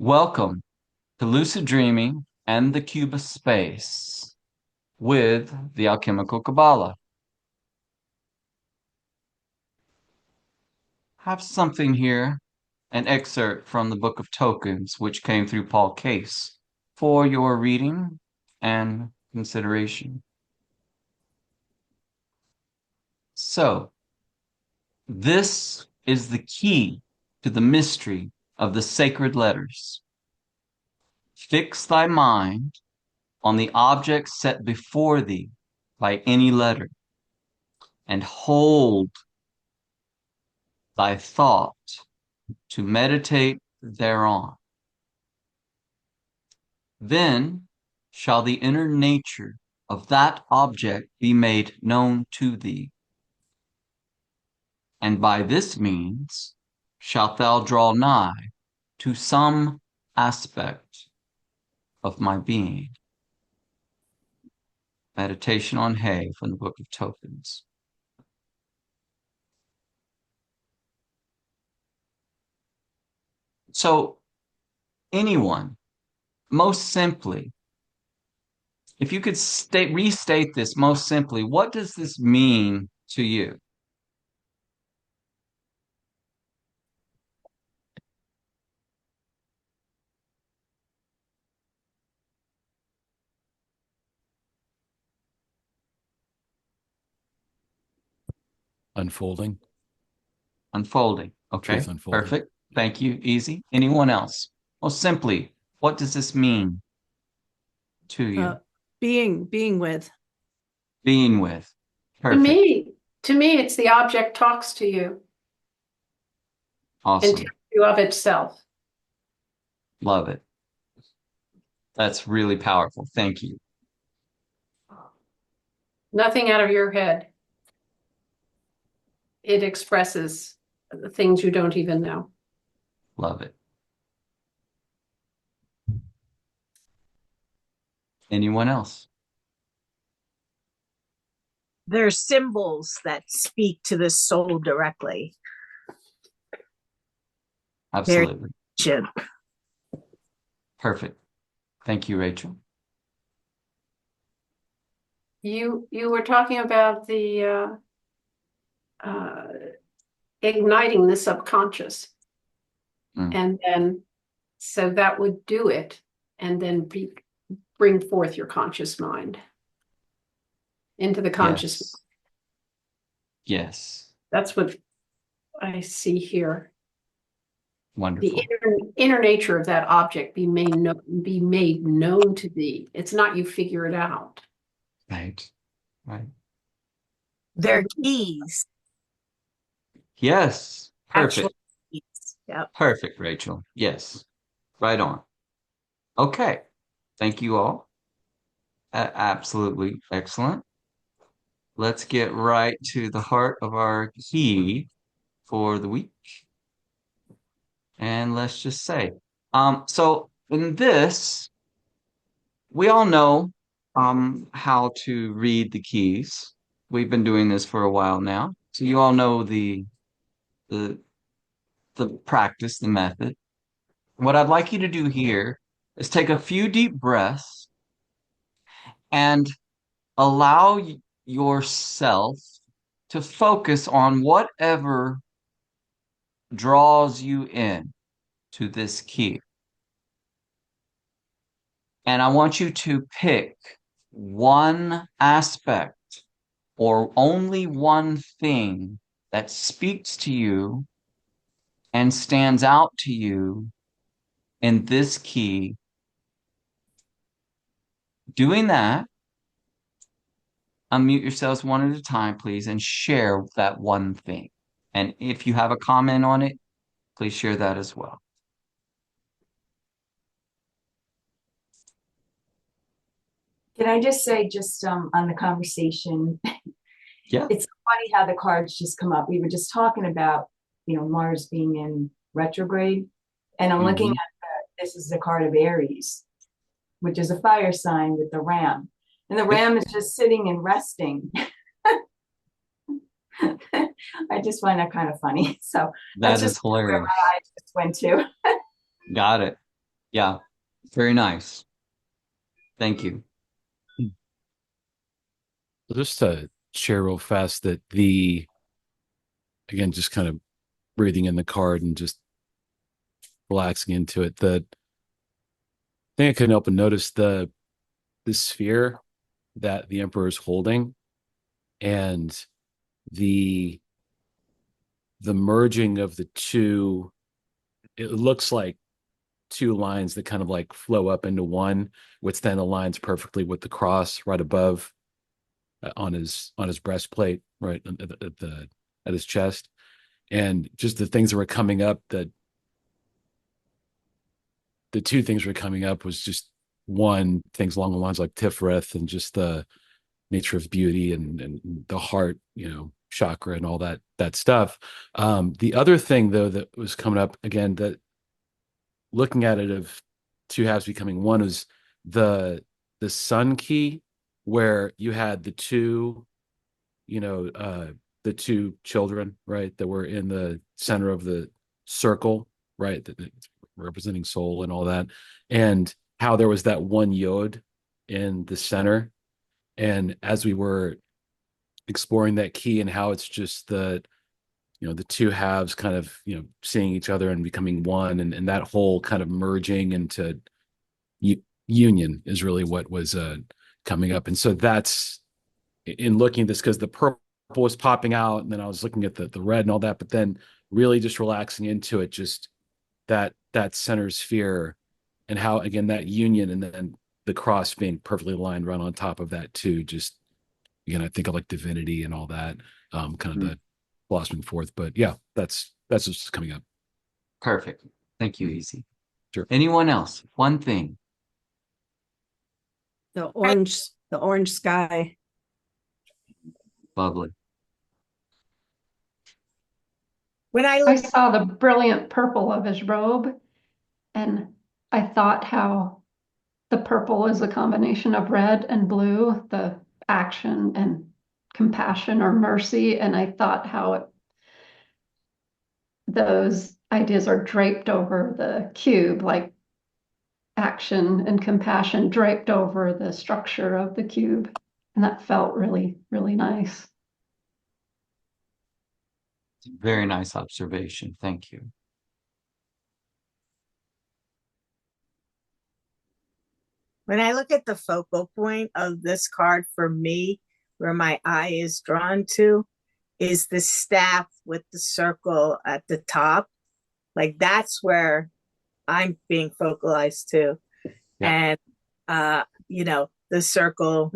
Welcome to Lucid Dreaming and the Cube of Space with the Alchemical Cabala. I have something here, an excerpt from the Book of Tokens, which came through Paul Case, for your reading and consideration. So, this is the key to the mystery of the sacred letters. Fix thy mind on the object set before thee by any letter, and hold thy thought to meditate thereon. Then shall the inner nature of that object be made known to thee. And by this means shalt thou draw nigh to some aspect of my being. Meditation on Hay from the Book of Tokens. So, anyone, most simply, if you could restate this most simply, what does this mean to you? Unfolding. Unfolding. Okay, Truth unfolding. perfect. Thank you. Easy. Anyone else? Well, simply, what does this mean to you? Being with. Being with. To Perfect. me, it's the object talks to you and Awesome. tells you of itself. Love it. That's really powerful. Thank you. Nothing out of your head. It expresses the things you don't even know. Love it. Anyone else? There's symbols that speak to the soul directly. Absolutely. They're Perfect. Thank you, Rachel. You were talking about the igniting the subconscious. And then, so that would do it, and then bring forth your conscious mind into the conscious. Yes. That's what I see here. Wonderful. The inner nature of that object be made known to thee. It's not you figure it out. Right. Right. They're keys. Yes. Perfect. Actual keys. Yep. Perfect, Rachel. Yes. Right on. Okay. Thank you all. Absolutely excellent. Let's get right to the heart of our key for the week. And let's just say, so in this, we all know how to read the keys. We've been doing this for a while now. So you all know the practice, the method. What I'd like you to do here is take a few deep breaths and allow yourself to focus on whatever draws you in to this key. And I want you to pick one aspect or only one thing that speaks to you and stands out to you in this key. Doing that, unmute yourselves one at a time, please, and share that one thing. And if you have a comment on it, please share that as well. Can I just say, on the conversation, Yeah. it's funny how the cards just come up. We were just talking about, Mars being in retrograde, and I'm looking at this is the card of Aries, which is a fire sign with the ram, and the ram is just sitting and resting. I just find that kind of funny. So That is just hilarious. where my eyes just went to. Got it. Yeah, very nice. Thank you. Just to share real fast that again, just kind of breathing in the card and just relaxing into it. The thing I couldn't help but notice the sphere that the emperor is holding and the the merging of the two. It looks like two lines that kind of like flow up into one, which then aligns perfectly with the cross right above on his breastplate, right at his chest, and just the things that were coming up. That the two things were coming up was just one things along the lines like Tiferet and just the nature of beauty and the heart, chakra and all that stuff. The other thing though that was coming up again, that looking at it of two halves becoming one, was the sun key, where you had you know, uh, the two children, right, that were in the center of the circle, right, that representing soul and all that, and how there was that one yod in the center. And as we were exploring that key and how it's just the two halves kind of seeing each other and becoming one, and that whole kind of merging into union is really what was coming up. And so that's in looking at this, because the purple was popping out and then I was looking at the red and all that, but then really just relaxing into it, just that center sphere, and how again that union, and then the cross being perfectly aligned right on top of that too. Just again, I think of like divinity and all that, kind of the blossoming forth. But yeah, that's just coming up. Perfect. Thank you, Easy. Sure. Anyone else? One thing. The orange sky. Lovely. When I I look, saw the brilliant purple of his robe, and I thought how the purple is a combination of red and blue, the action and compassion or mercy. And I thought how those ideas are draped over the cube, like action and compassion draped over the structure of the cube. And that felt really, really nice. Very nice observation. Thank you. when I look at the focal point of this card for me, where my eye is drawn to, is the staff with the circle at the top. Like that's where I'm being focalized to. Yeah. And the circle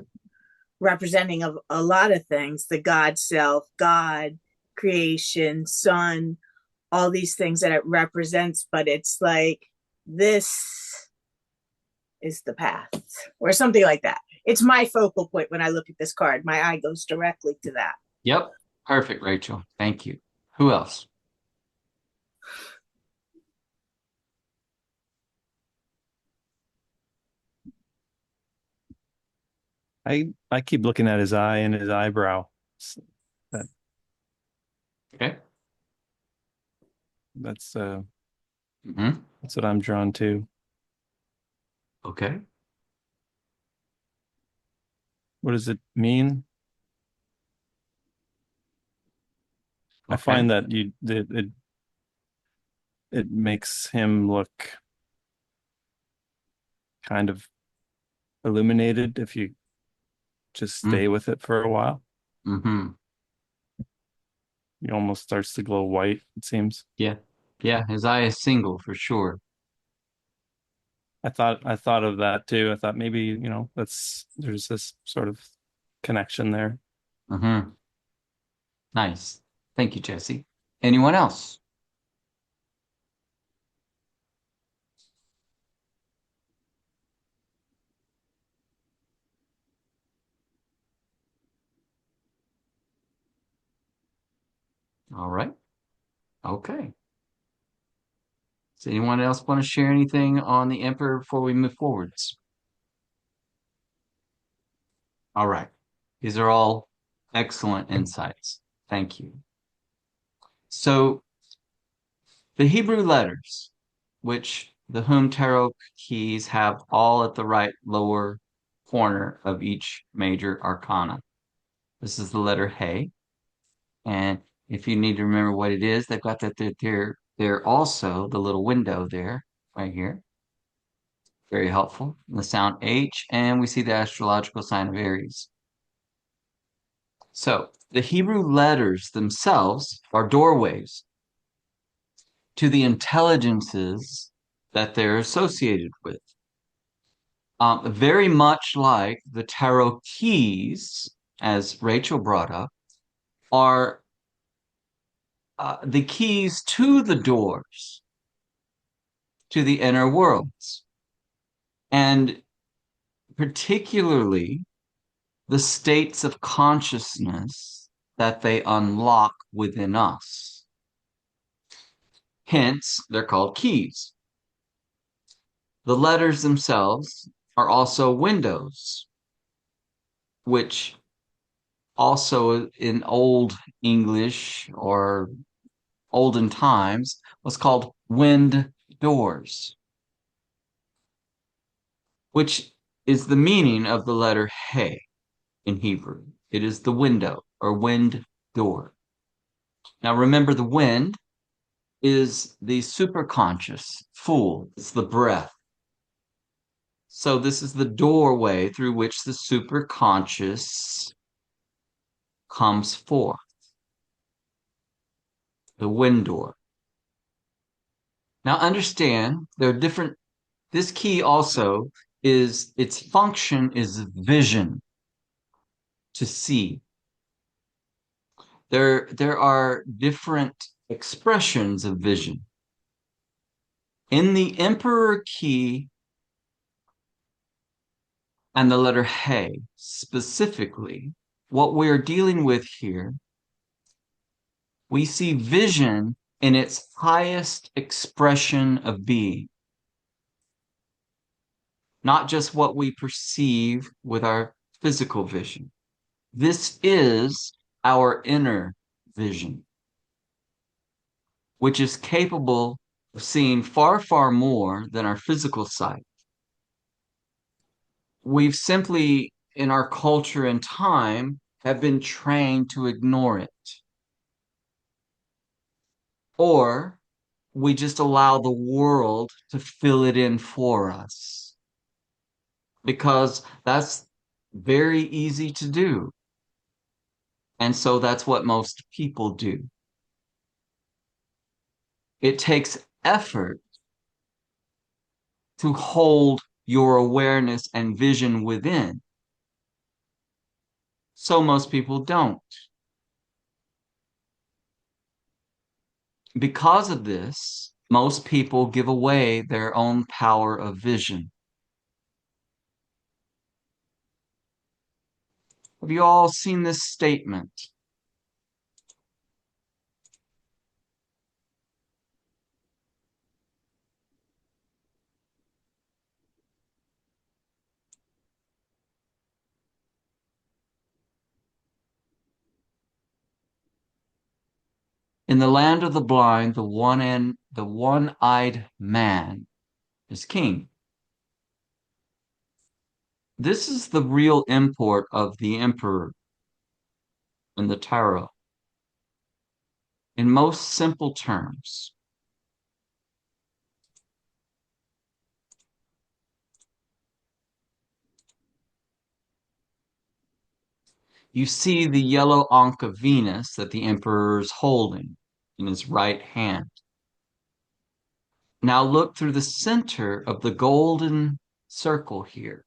representing a lot of things, the God self, God, creation, sun, all these things that it represents, but it's like this is the path or something like that. It's my focal point when I look at this card. My eye goes directly to that. Yep. Perfect, Rachel. Thank you. Who else? I keep looking at his eye and his eyebrow. That Okay. that's Mm-hmm. that's what I'm drawn to. Okay. What does it mean? I Okay. find that it makes him look kind of illuminated if you just stay with it for a while. Mm-hmm. He almost starts to glow white, it seems. Yeah. Yeah. His eye is single for sure. I thought of that too. I thought maybe, there's this sort of connection there. Mm-hmm. Nice. Thank you, Jesse. Anyone else? All right. Okay. Does anyone else want to share anything on the Emperor before we move forwards? All right. These are all excellent insights. Thank you. So the Hebrew letters, which the whom tarot keys have all at the right lower corner of each major arcana. This is the letter He. And if you need to remember what it is, they've got that there also, the little window there, right here. Very helpful. The sound H, and we see the astrological sign of Aries. So the Hebrew letters themselves are doorways to the intelligences that they're associated with. Very much like the tarot keys, as Rachel brought up, are the keys to the doors to the inner worlds, and particularly the states of consciousness that they unlock within us. Hence, they're called keys. The letters themselves are also windows, which also in Old English or olden times was called wind doors, which is the meaning of the letter He in Hebrew. It is the window or wind door. Now remember, the wind is the superconscious fool. It's the breath. So this is the doorway through which the superconscious comes forth. The wind door. Now understand, there are different, this key also is, its function is vision, to see. There are different expressions of vision. In the Emperor key and the letter He, specifically, what we're dealing with here, we see vision in its highest expression of being. Not just what we perceive with our physical vision. This is our inner vision, which is capable of seeing far, far more than our physical sight. We've simply, in our culture and time, have been trained to ignore it. Or we just allow the world to fill it in for us. Because that's very easy to do. And so that's what most people do. It takes effort to hold your awareness and vision within. So most people don't. Because of this, most people give away their own power of vision. Have you all seen this statement? In the land of the blind, the one-eyed man is king. This is the real import of the emperor in the tarot. In most simple terms, you see the yellow ankh of Venus that the emperor is holding in his right hand. Now look through the center of the golden circle here,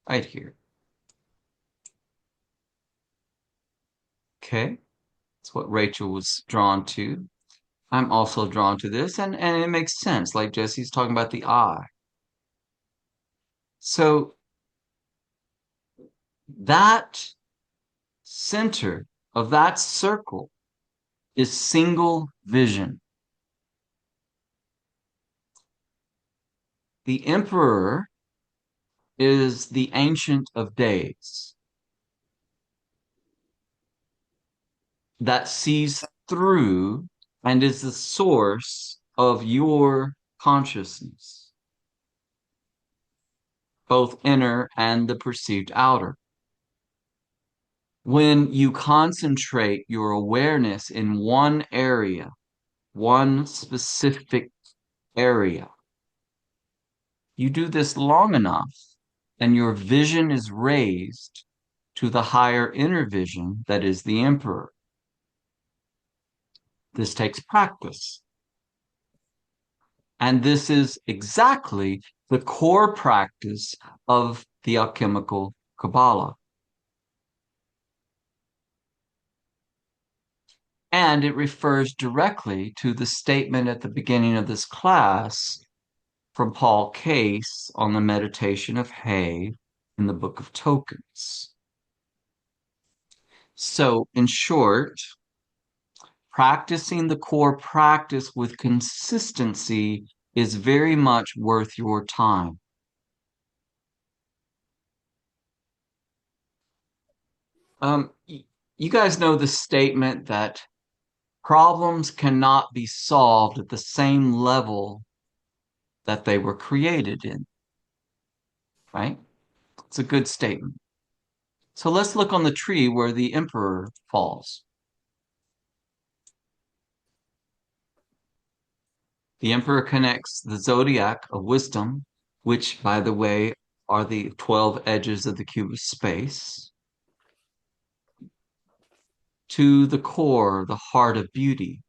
right here. Okay, that's what Rachel was drawn to. I'm also drawn to this, and it makes sense, like Jesse's talking about the eye. So that center of that circle is single vision. The emperor is the Ancient of Days that sees through and is the source of your consciousness, both inner and the perceived outer. When you concentrate your awareness in one area, one specific area, you do this long enough, and your vision is raised to the higher inner vision that is the emperor. This takes practice. And this is exactly the core practice of the alchemical Cabala. And it refers directly to the statement at the beginning of this class from Paul Case on the meditation of Hay in the Book of Tokens. So, in short, practicing the core practice with consistency is very much worth your time. You guys know the statement that problems cannot be solved at the same level that they were created in, right? It's a good statement. So let's look on the tree where the emperor falls. The emperor connects the zodiac of wisdom, which, by the way, are the 12 edges of the cube of space, to the core, the heart of beauty.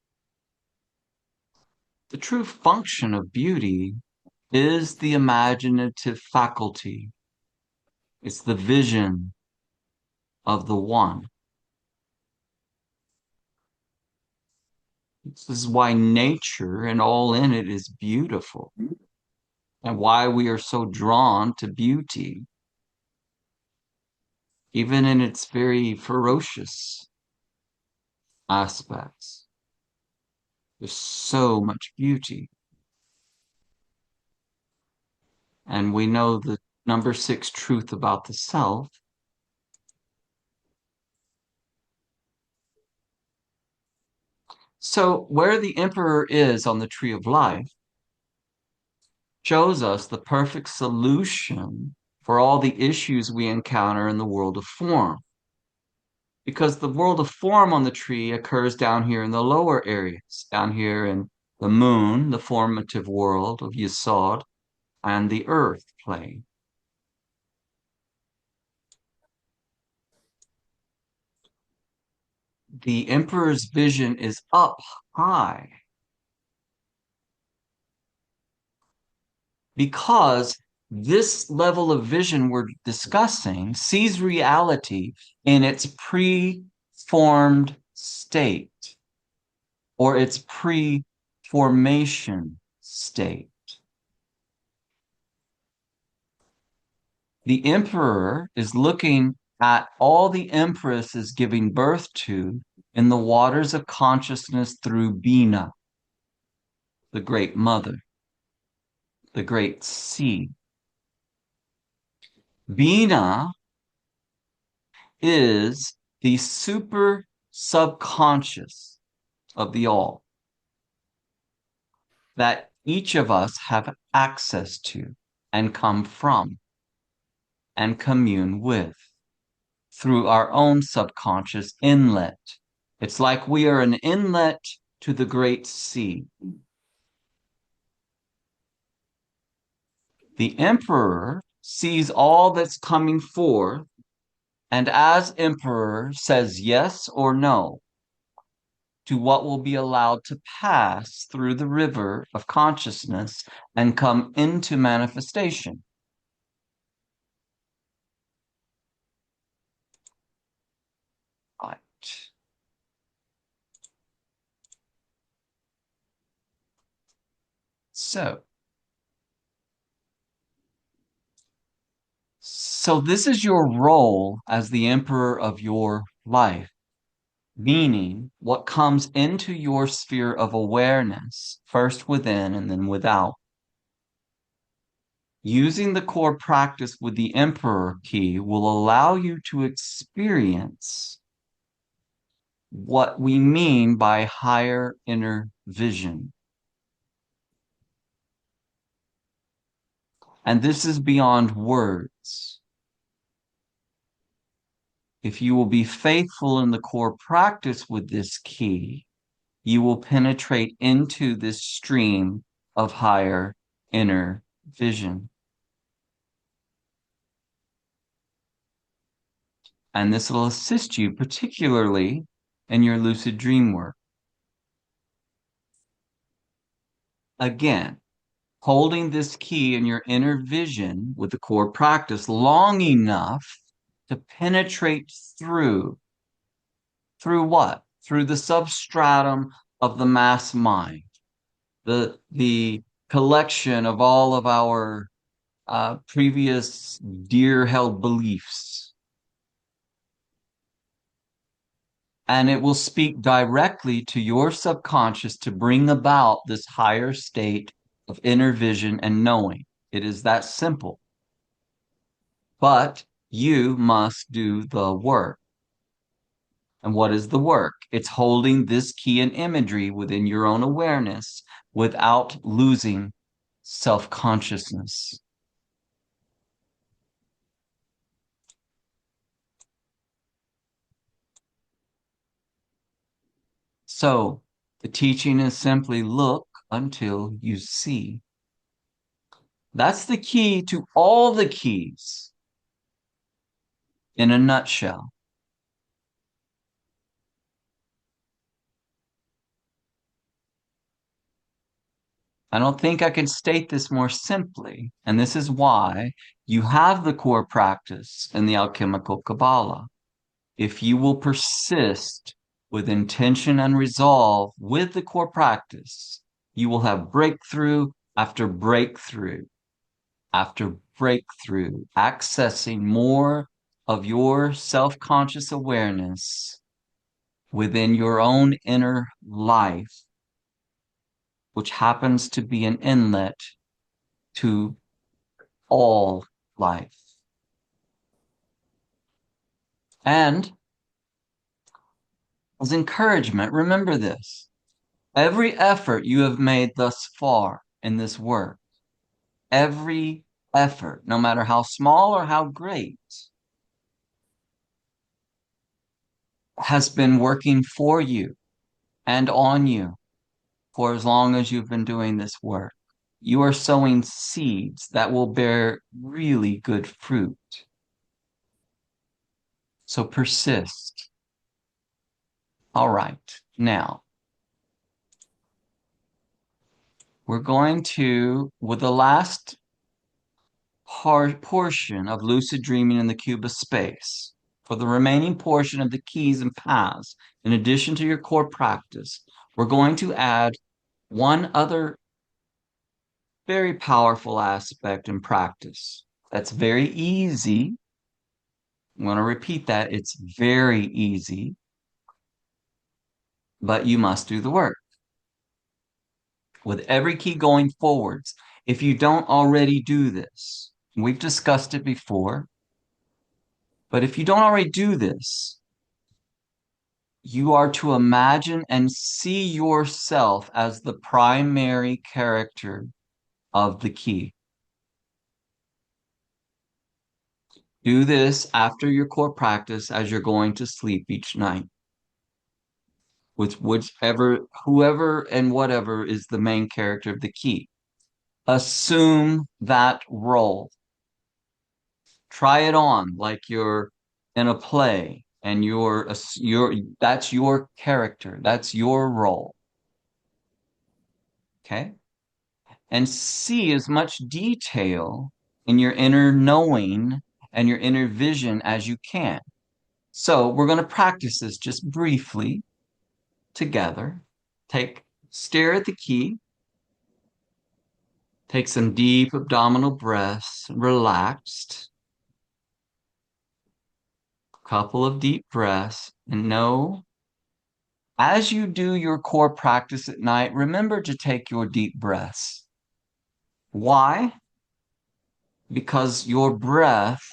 The true function of beauty is the imaginative faculty. It's the vision of the one. This is why nature and all in it is beautiful, and why we are so drawn to beauty, even in its very ferocious aspects. There's so much beauty. And we know the number 6 truth about the self. So where the emperor is on the tree of life shows us the perfect solution for all the issues we encounter in the world of form. Because the world of form on the tree occurs down here in the lower areas, down here in the moon, the formative world of Yesod, and the earth plane. The emperor's vision is up high because this level of vision we're discussing sees reality in its pre-formed state or its pre-formation state. The emperor is looking at all the empress is giving birth to in the waters of consciousness through Bina, the great mother, the great sea. Bina is the super subconscious of the all that each of us have access to and come from and commune with through our own subconscious inlet. It's like we are an inlet to the great sea. The emperor sees all that's coming forth and as emperor says yes or no to what will be allowed to pass through the river of consciousness and come into manifestation. Right. So this is your role as the emperor of your life, meaning what comes into your sphere of awareness, first within and then without. Using the core practice with the emperor key will allow you to experience what we mean by higher inner vision. And this is beyond words. If you will be faithful in the core practice with this key, you will penetrate into this stream of higher inner vision. And this will assist you particularly in your lucid dream work. Again, holding this key in your inner vision with the core practice long enough to penetrate through what? Through the substratum of the mass mind, the collection of all of our previous dear held beliefs. And it will speak directly to your subconscious to bring about this higher state of inner vision and knowing. It is that simple. But you must do the work. And what is the work? It's holding this key and imagery within your own awareness without losing self-consciousness. So the teaching is simply look until you see. That's the key to all the keys in a nutshell. I don't think I can state this more simply, and this is why you have the core practice in the alchemical Cabala. If you will persist with intention and resolve with the core practice, you will have breakthrough after breakthrough after breakthrough, accessing more of your self-conscious awareness within your own inner life, which happens to be an inlet to all life. And as encouragement, remember this. Every effort you have made thus far in this work, every effort, no matter how small or how great, has been working for you and on you for as long as you've been doing this work. You are sowing seeds that will bear really good fruit. So persist. All right, now we're going to, with the last portion of lucid dreaming in the cube of space, for the remaining portion of the keys and paths, in addition to your core practice, we're going to add one other very powerful aspect in practice. That's very easy. I'm going to repeat that. It's very easy, but you must do the work. With every key going forwards, if you don't already do this, we've discussed it before, but if you don't already do this, you are to imagine and see yourself as the primary character of the key. Do this after your core practice as you're going to sleep each night. With whichever, whoever and whatever is the main character of the key. Assume that role. Try it on like you're in a play and that's your character. That's your role. Okay? And see as much detail in your inner knowing and your inner vision as you can. So we're going to practice this just briefly together. Stare at the key. Take some deep abdominal breaths, relaxed. Couple of deep breaths, and know as you do your core practice at night, remember to take your deep breaths. Why? Because your breath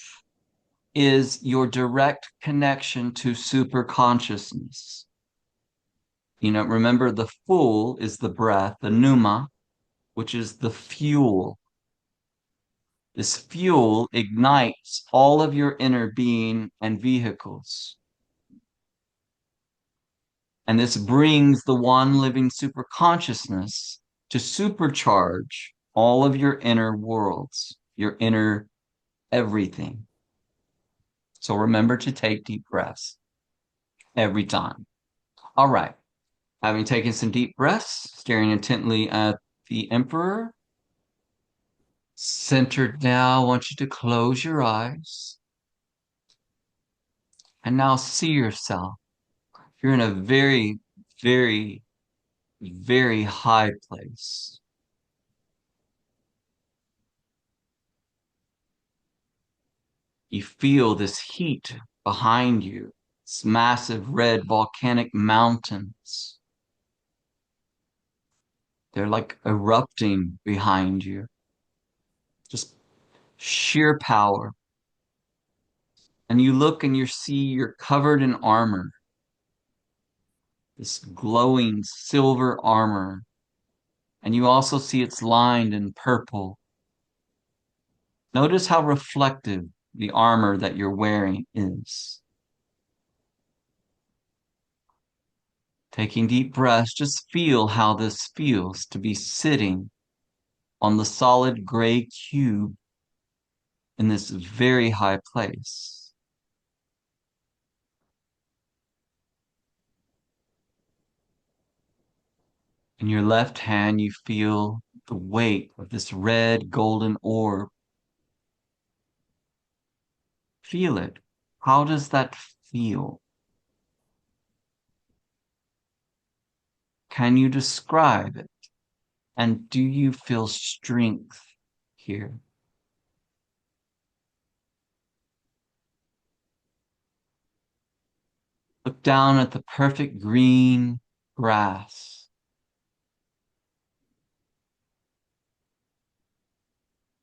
is your direct connection to super consciousness. You know, remember the full is the breath, the pneuma, which is the fuel. This fuel ignites all of your inner being and vehicles. And this brings the one living superconsciousness to supercharge all of your inner worlds, your inner everything. So remember to take deep breaths every time. All right. Having taken some deep breaths, staring intently at the Emperor, centered now, I want you to close your eyes. And now see yourself. You're in a very, very, very high place. You feel this heat behind you, this massive red volcanic mountains. They're like erupting behind you. Just sheer power. And you look and you see you're covered in armor. This glowing silver armor. And you also see it's lined in purple. Notice how reflective the armor that you're wearing is. Taking deep breaths, just feel how this feels to be sitting on the solid gray cube in this very high place. In your left hand, you feel the weight of this red golden orb. Feel it. How does that feel? Can you describe it? And do you feel strength here? Look down at the perfect green grass.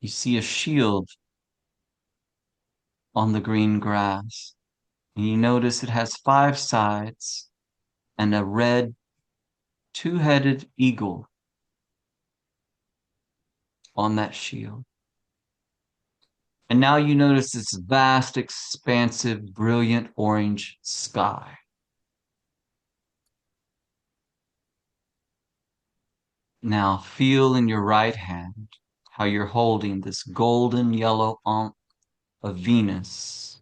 You see a shield on the green grass, and you notice it has 5 sides and a red two-headed eagle on that shield. And now you notice this vast, expansive, brilliant orange sky. Now feel in your right hand how you're holding this golden yellow ankh of Venus.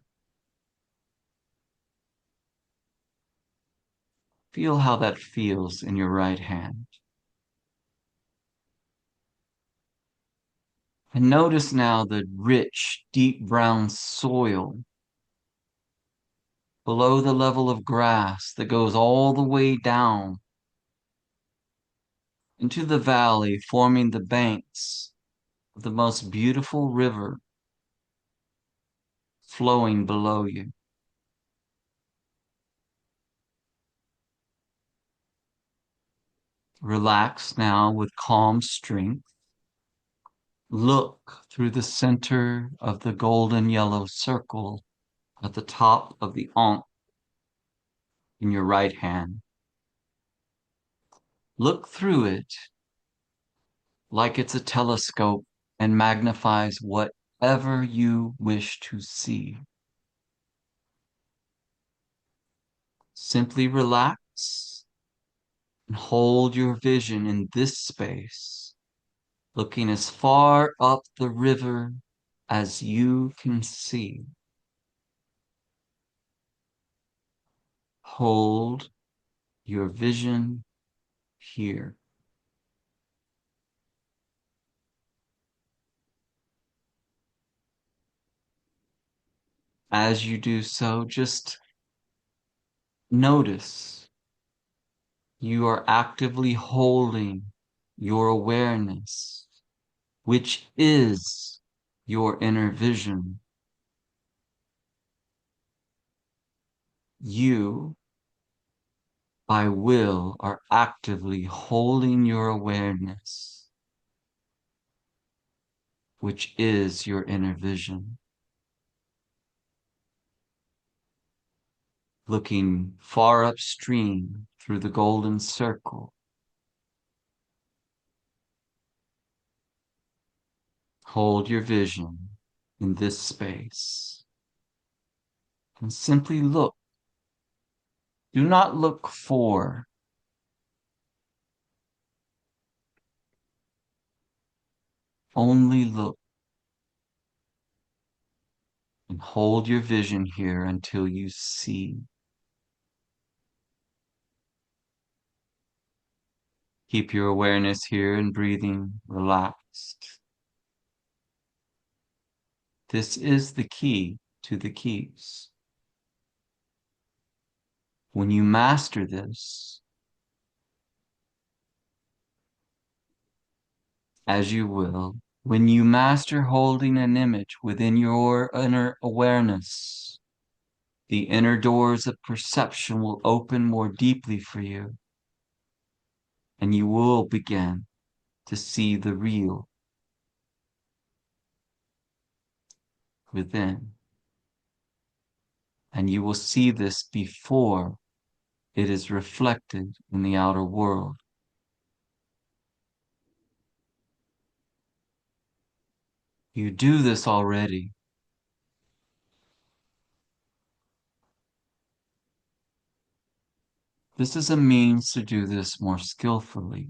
Feel how that feels in your right hand. And notice now the rich, deep brown soil below the level of grass that goes all the way down into the valley, forming the banks of the most beautiful river flowing below you. Relax now with calm strength. Look through the center of the golden yellow circle at the top of the ankh in your right hand. Look through it like it's a telescope and magnifies whatever you wish to see. Simply relax and hold your vision in this space, looking as far up the river as you can see. Hold your vision here. As you do so, just notice you are actively holding your awareness, which is your inner vision. You, by will, are actively holding your awareness, which is your inner vision. Looking far upstream through the golden circle. Hold your vision in this space and simply look. Do not look for. Only look. And hold your vision here until you see. Keep your awareness here and breathing relaxed. This is the key to the keys. When you master this, as you will, when you master holding an image within your inner awareness, the inner doors of perception will open more deeply for you, and you will begin to see the real within. And you will see this before it is reflected in the outer world. You do this already. This is a means to do this more skillfully.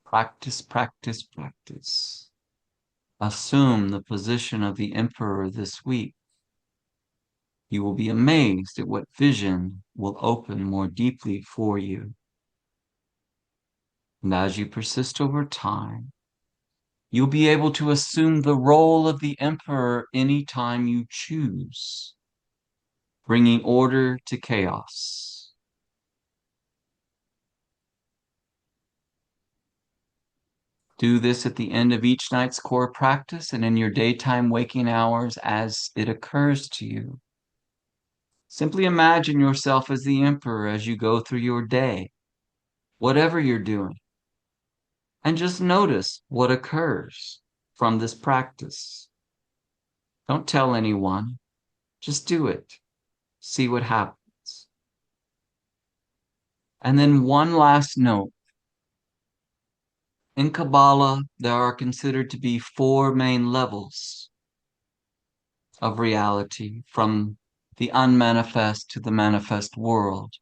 Practice, practice, practice. Assume the position of the emperor this week. You will be amazed at what vision will open more deeply for you. And as you persist over time, you'll be able to assume the role of the emperor anytime you choose, bringing order to chaos. Do this at the end of each night's core practice and in your daytime waking hours as it occurs to you. Simply imagine yourself as the emperor as you go through your day, whatever you're doing, and just notice what occurs from this practice. Don't tell anyone, just do it. See what happens. And then one last note. In Cabala, there are considered to be 4 main levels of reality, from the unmanifest to the manifest world.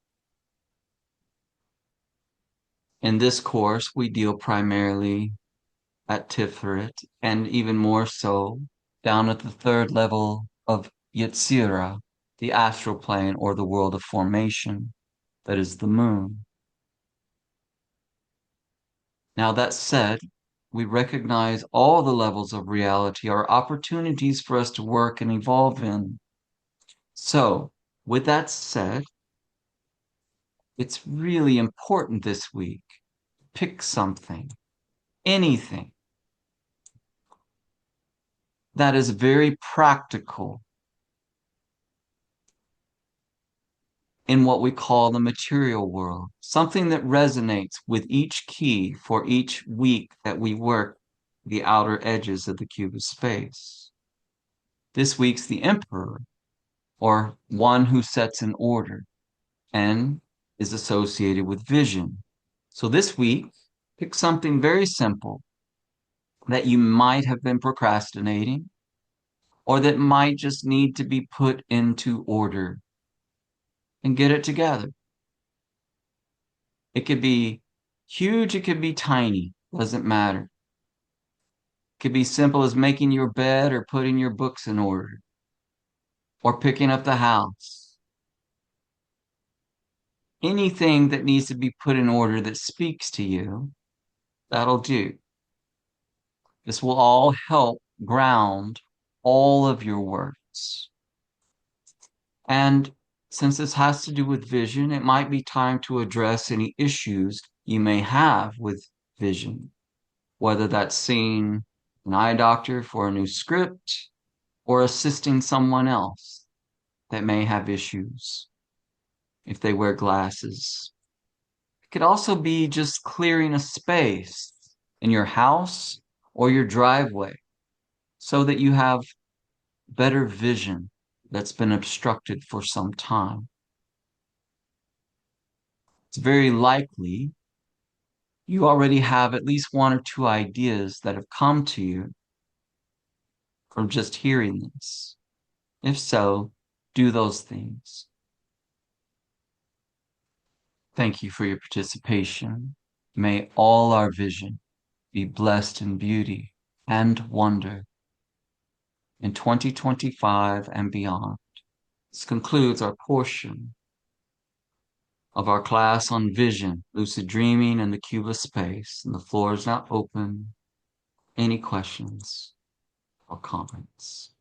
In this course, we deal primarily at Tiferet, and even more so down at the 3rd level of Yetzirah, the astral plane or the world of formation, that is the moon. Now that said, we recognize all the levels of reality are opportunities for us to work and evolve in. So, with that said, it's really important this week. Pick something, anything that is very practical in what we call the material world, something that resonates with each key for each week that we work the outer edges of the cube of space. This week's the emperor, or one who sets an order, and is associated with vision. So this week, pick something very simple that you might have been procrastinating, or that might just need to be put into order and get it together. It could be huge, it could be tiny, doesn't matter. It could be simple as making your bed or putting your books in order or picking up the house. Anything that needs to be put in order that speaks to you, that'll do. This will all help ground all of your works. And since this has to do with vision, it might be time to address any issues you may have with vision, whether that's seeing an eye doctor for a new script or assisting someone else that may have issues if they wear glasses. It could also be just clearing a space in your house or your driveway so that you have better vision that's been obstructed for some time. It's very likely you already have at least one or two ideas that have come to you from just hearing this. If so, do those things. Thank you for your participation. May all our vision be blessed in beauty and wonder in 2025 and beyond. This concludes our portion of our class on vision, lucid dreaming, and the cube space. And the floor is now open. Any questions or comments?